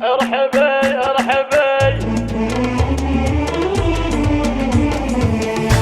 ارحبي ارحبي.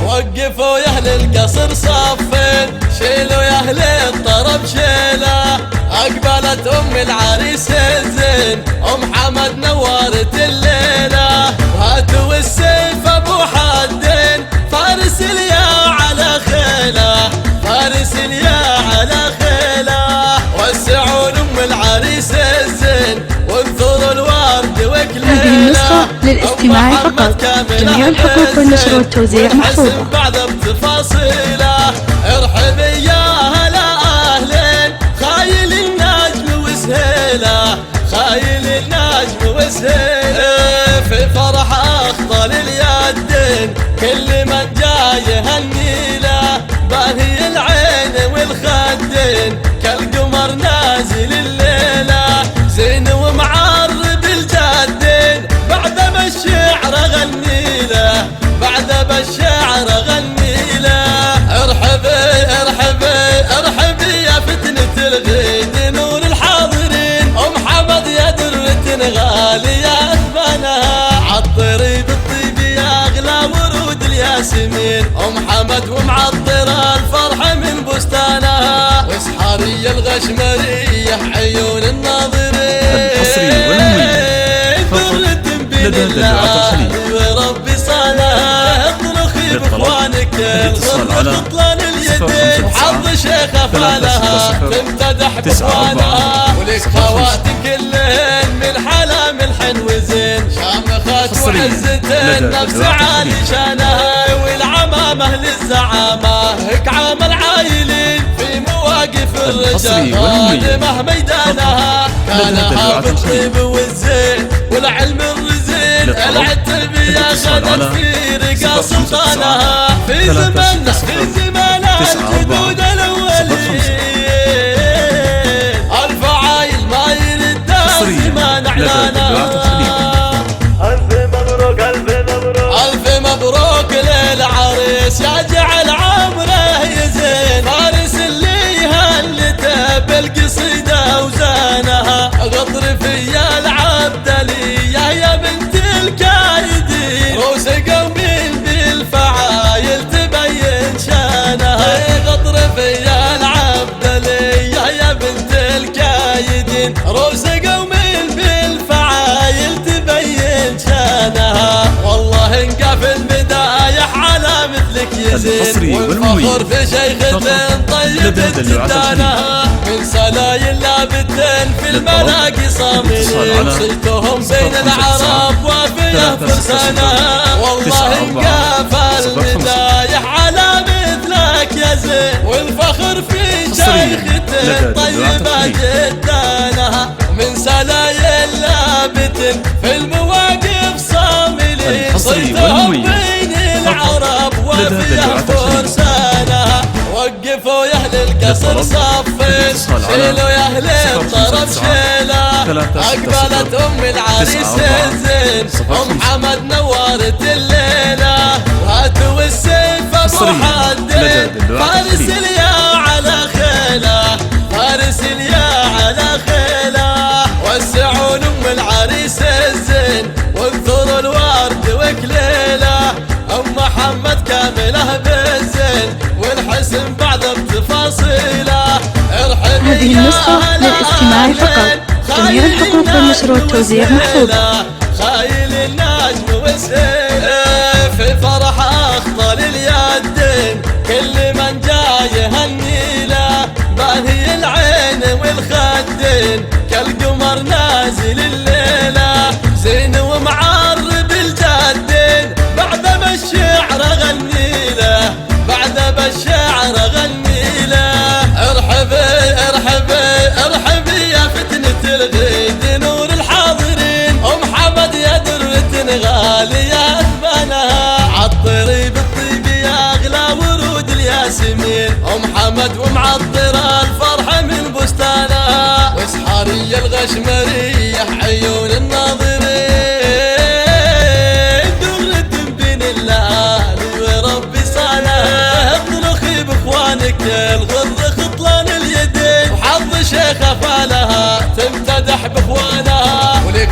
وقفوا يا اهل القصر صفين، شيلوا يا اهل الطرب شيله، اقبلت ام العريس الزين ام حمد نورت الليله، وهاتوا السيف ابو حدين فارس اليا على خيله، فارس اليا على خيله، وسعون ام العريس الزين وانثروا الورد وكليله. هذه النسخة للاستماع فقط، جميع الحقوق والنشر والتوزيع محفوظة. بعد بتفاصيله ارحبي يا هلا اهلين، خايل النجم وسهيله، خايل النجم وسهيله، في فرح اخطل اليدين كل من جاي هنيله، باهي العين والخدين كالقمر نازل الليله، زين ومعرب الجدين بعد ما الشعر غنيله، بعد ما الشعر غنيله. ارحبي ارحبي ارحبي يا فتنة الغيد نور الحاضرين، ام حمد يا درة غالية اثمنها، عطري بالطيب يا اغلى ورود الياسمين، ام حمد ومعطرة الفرحة من بستانها، واسحارية الغشمرية عيون الناظرين، الحصري والمميز درة بين لدى الله وربي صالح، اطرخي باخوانك اتصال على خطلان اليدين، وحظ شيخة فالها تمتدح باخوانها، ولك خواتك كلهن من حلا ملحن وزين، شامخات وعزة النفس عالي شانها، والعمامة للزعامة هيك عامل عايلين في مواقف الرجال غانمة ميدانها، كانها بالطيب والزين والعلم الرزين، العتب يا غدا في رقا سلطانها، في زماننا في زمانها الجدود الاولين، الف عايل ما يرد زمان اعلانها. الف مبروك الف مبروك الف مبروك للعريس، يا جعل عمره يزين، فارس اللي هلته بالقصيده وزانها، غطر فيا العبدليه يا بنت الكايدين، روس قومين بالفعايل تبين شانها، غطر فيا العبدليه يا بنت الكايدين، روس قومين بالفعايل تبين شانها، والله انقف المدايح على مثلك يزين، والفخر في شيخة طيبة جدانها، من سلايل لابتين في الملاقي صاملين، صيتهم بين العرب وافية فرسانها، والله انقف المدايح على مثلك يا زين، والفخر في شيخة طيبة جدانها، من سلايل لابتين في المواقف صاملين، صيتهم بين العرب وافية فرسانها، وقفوا يا اهل القصر صفين، شيلوا يا اهل الطرب شيله، اقبلت ام العريس الزين ام حمد نورت الليله، وهاتوا السيف ابو حدين فارس اليا على خيله، فارس اليا على خيله، وسعون ام العريس الزين وانثروا الورد وكليله، ام محمد كامله بالزين والحسن بعد بتفاصيله، ارحبي هذه النسخة للاستماع فقط، جميع الحقوق والنشر والتوزيع محفوظة. خايل النجم وسهيله، في فرح اخطل اليدين كل من جاي هنيله، باهي العين والخدين كالقمر نازل الليله، زين ومعرب الجدين بعد ما الشعر غنيله، بعد ما الشعر غنيله. ارحبي ارحبي ارحبي يا فتنة الغيد نور الحاضرين، ام حمد يا درة غالية اثمنها، عطري بالطيب يا اغلى ورود الياسمين، ام حمد ومعطرة الفرحة من بستانها، واسحارية الغشمرية عيون الناظرين، درة بين الله وربي صالح، اطرخي باخوانك الغر خطلان اليدين، وحظ شيخة فالها تمتدح باخوانها، ولك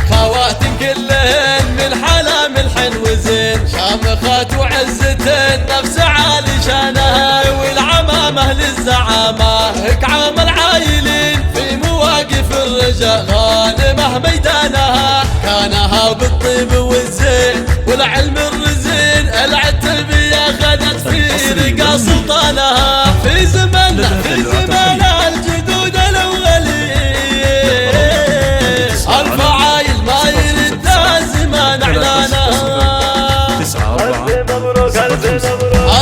الخيمة ميدانها كانها بالطيب والزين والعلم الرزين العتبية خدت في رقا سلطانها في زماننا في زمان الجدود الأولين الفعايل ما يرد زمان إعلانها.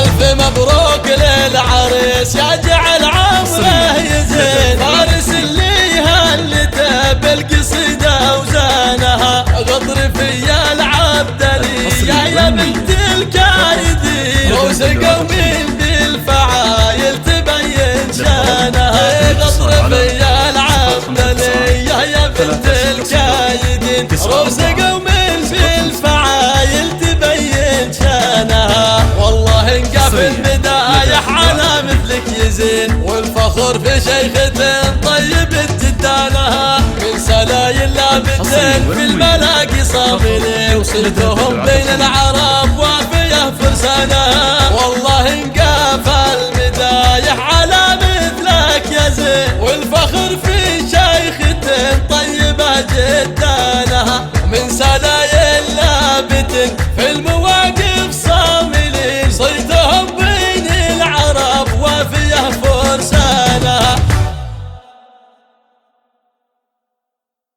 ألف مبروك للعريس يا جعل عمره يزين فارس اللي هلته بالقصيدة وزانها غطر فيا العبدلي يا بنت الكايدين وسقوا من بالفعايل تبين شانها غطر فيا العبدلي يا بنت الكايدين وسقوا من بالفعايل تبين شانها. والله انقف المدايح على مثلك يزين والفخر في شيخة طيب جدانها من سلايل لابتين في الملاقي صابرين وصلتهم بين العرب وافية فرسانها